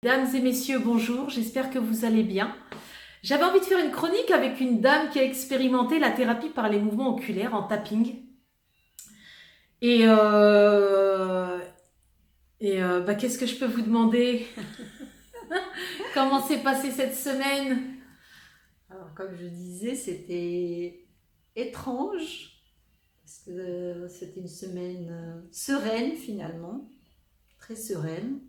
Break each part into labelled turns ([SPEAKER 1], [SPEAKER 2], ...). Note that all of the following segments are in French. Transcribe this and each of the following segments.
[SPEAKER 1] Mesdames et messieurs, bonjour, j'espère que vous allez bien. J'avais envie de faire une chronique avec une dame qui a expérimenté la thérapie par les mouvements oculaires en tapping. Et, qu'est-ce que je peux vous demander? Comment s'est passée cette semaine?
[SPEAKER 2] Alors, comme je disais, c'était étrange, parce que c'était une semaine sereine finalement, très sereine.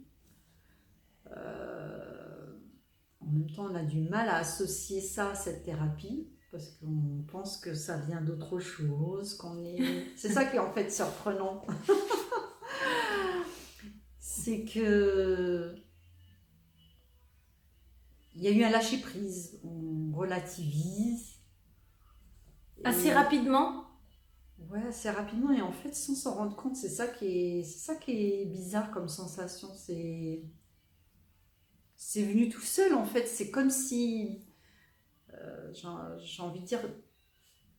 [SPEAKER 2] En même temps, on a du mal à associer ça à cette thérapie, parce qu'on pense que ça vient d'autre chose, qu'on est... C'est ça qui est en fait surprenant. C'est que il y a eu un lâcher-prise, on relativise.
[SPEAKER 1] Assez
[SPEAKER 2] Et
[SPEAKER 1] rapidement?
[SPEAKER 2] ouais, assez rapidement et en fait sans s'en rendre compte, c'est ça qui est bizarre comme sensation. C'est venu tout seul en fait. C'est comme si j'ai envie de dire,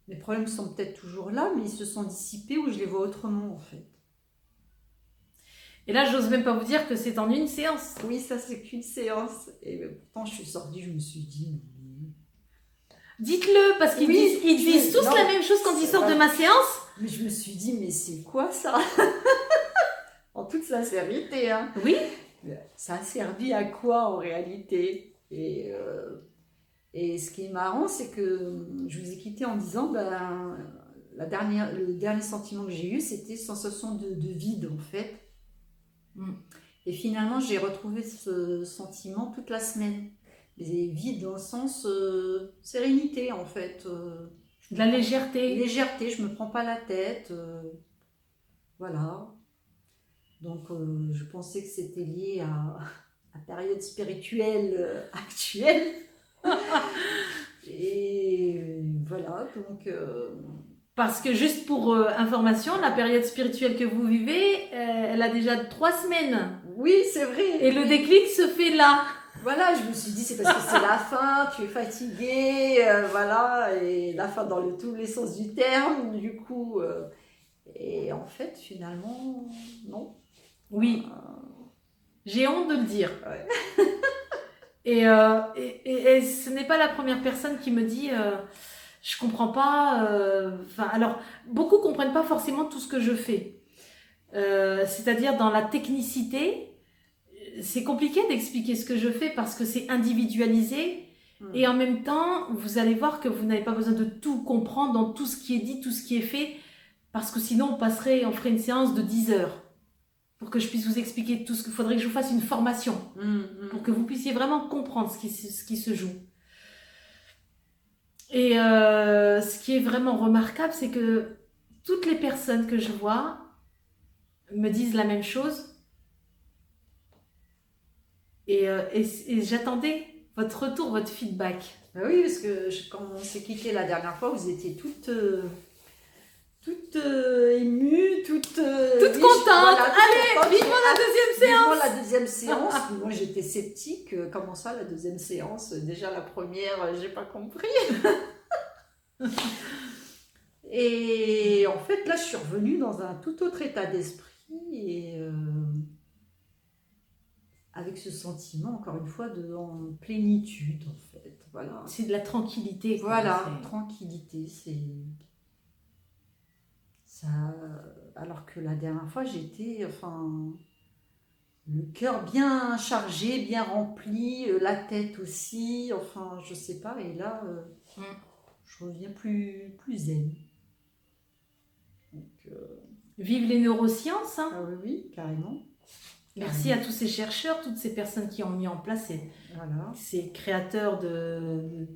[SPEAKER 2] les problèmes sont peut-être toujours là, mais ils se sont dissipés ou je les vois autrement en fait.
[SPEAKER 1] Et là, j'ose même pas vous dire que c'est en une séance.
[SPEAKER 2] Oui, ça c'est qu'une séance et pourtant je suis sortie, je me suis dit
[SPEAKER 1] Dites-le, parce qu'ils
[SPEAKER 2] oui,
[SPEAKER 1] disent tous
[SPEAKER 2] non,
[SPEAKER 1] la même chose quand ils
[SPEAKER 2] c'est
[SPEAKER 1] sortent de
[SPEAKER 2] vrai.
[SPEAKER 1] ma séance.
[SPEAKER 2] Mais je me suis dit mais c'est quoi ça? En toute sincérité, hein.
[SPEAKER 1] Oui,
[SPEAKER 2] Ça a servi à quoi en réalité? Et ce qui est marrant, c'est que je vous ai quitté en disant, ben, le dernier sentiment que j'ai eu, c'était sensation de vide en fait.
[SPEAKER 1] Mm.
[SPEAKER 2] Et finalement, j'ai retrouvé ce sentiment toute la semaine. Et vide dans le sens sérénité en fait.
[SPEAKER 1] De la légèreté.
[SPEAKER 2] Légèreté, je me prends pas la tête. Voilà. Donc je pensais que c'était lié à la période spirituelle actuelle. Et voilà, donc
[SPEAKER 1] Parce que juste pour information, la période spirituelle que vous vivez, elle a déjà 3 semaines.
[SPEAKER 2] oui, c'est vrai.
[SPEAKER 1] Et le déclic se fait là.
[SPEAKER 2] Voilà, je me suis dit, c'est parce que c'est la fin, tu es fatigué, voilà, et la fin dans tous les sens du terme, du coup. Et en fait, finalement, non.
[SPEAKER 1] Oui, j'ai honte de le dire.
[SPEAKER 2] Ouais.
[SPEAKER 1] Et ce n'est pas la première personne qui me dit je comprends pas. Alors, beaucoup comprennent pas forcément tout ce que je fais. C'est-à-dire dans la technicité, c'est compliqué d'expliquer ce que je fais parce que c'est individualisé. Et en même temps, vous allez voir que vous n'avez pas besoin de tout comprendre dans tout ce qui est dit, tout ce qui est fait, parce que sinon on ferait une séance de 10 heures pour que je puisse vous expliquer tout ce qu'il faudrait que je vous fasse une formation pour que vous puissiez vraiment comprendre ce qui se joue. Et ce qui est vraiment remarquable, c'est que toutes les personnes que je vois me disent la même chose. Et j'attendais votre retour, votre feedback.
[SPEAKER 2] Ben oui, parce que quand on s'est quitté la dernière fois, vous étiez toutes émues,
[SPEAKER 1] toute contente.
[SPEAKER 2] Voilà,
[SPEAKER 1] Allez, vivement la deuxième séance.
[SPEAKER 2] Vivement la deuxième séance. Moi, j'étais sceptique. Comment ça, la deuxième séance? Déjà, la première, j'ai pas compris. Et en fait, là, je suis revenue dans un tout autre état d'esprit et avec ce sentiment, encore une fois, en plénitude, en fait. Voilà.
[SPEAKER 1] C'est de la tranquillité.
[SPEAKER 2] Voilà, tranquillité, c'est ça. Alors que la dernière fois, j'étais, enfin, le cœur bien chargé, bien rempli, la tête aussi, enfin, je sais pas. Et là, je reviens plus zen. Donc,
[SPEAKER 1] Vive les neurosciences. Hein.
[SPEAKER 2] ah oui, carrément.
[SPEAKER 1] Merci à tous ces chercheurs, toutes ces personnes qui ont mis en place ces créateurs de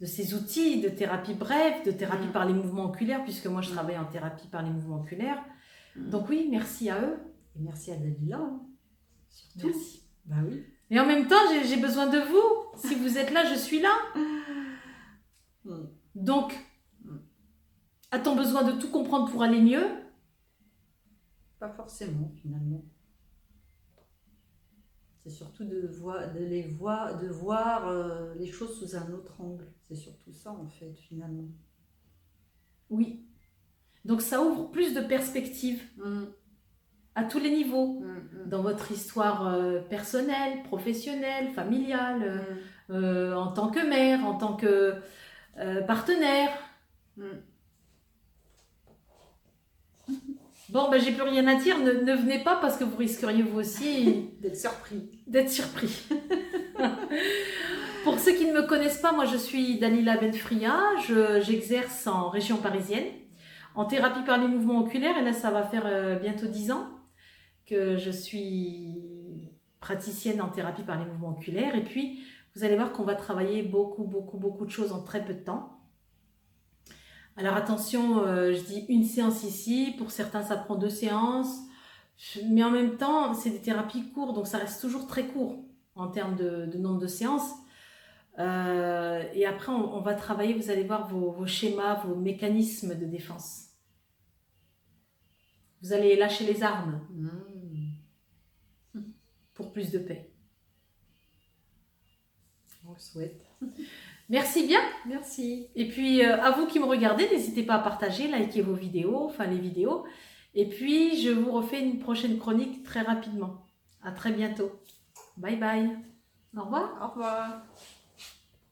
[SPEAKER 1] ces outils de thérapie brève, de thérapie par les mouvements oculaires, puisque moi je travaille en thérapie par les mouvements oculaires. Donc oui, merci à eux.
[SPEAKER 2] Et merci à Dalila. Surtout.
[SPEAKER 1] Merci.
[SPEAKER 2] Bah oui.
[SPEAKER 1] Et en même temps, j'ai besoin de vous. Si vous êtes là, je suis là. Donc, a-t-on besoin de tout comprendre pour aller mieux?
[SPEAKER 2] Pas forcément, finalement. C'est surtout de voir les choses sous un autre angle. C'est surtout ça, en fait, finalement.
[SPEAKER 1] Oui. Donc, ça ouvre plus de perspectives. à tous les niveaux, dans votre histoire personnelle, professionnelle, familiale, en tant que mère, en tant que partenaire. Bon, ben, j'ai plus rien à dire, ne venez pas parce que vous risqueriez vous aussi
[SPEAKER 2] D'être surpris.
[SPEAKER 1] d'être surpris. Pour ceux qui ne me connaissent pas, moi je suis Dalila Benfria, j'exerce en région parisienne, en thérapie par les mouvements oculaires, et là ça va faire bientôt 10 ans que je suis praticienne en thérapie par les mouvements oculaires, et puis vous allez voir qu'on va travailler beaucoup de choses en très peu de temps. Alors attention, je dis une séance ici, pour certains ça prend 2 séances, mais en même temps c'est des thérapies courtes, donc ça reste toujours très court en termes de nombre de séances. Et après on va travailler, vous allez voir vos schémas, vos mécanismes de défense. Vous allez lâcher les armes pour plus de paix.
[SPEAKER 2] On le souhaite.
[SPEAKER 1] Merci bien.
[SPEAKER 2] Merci.
[SPEAKER 1] Et puis à vous qui me regardez, n'hésitez pas à partager, liker vos vidéos, enfin les vidéos. Et puis je vous refais une prochaine chronique très rapidement. À très bientôt. Bye bye. Au revoir.
[SPEAKER 2] Au revoir.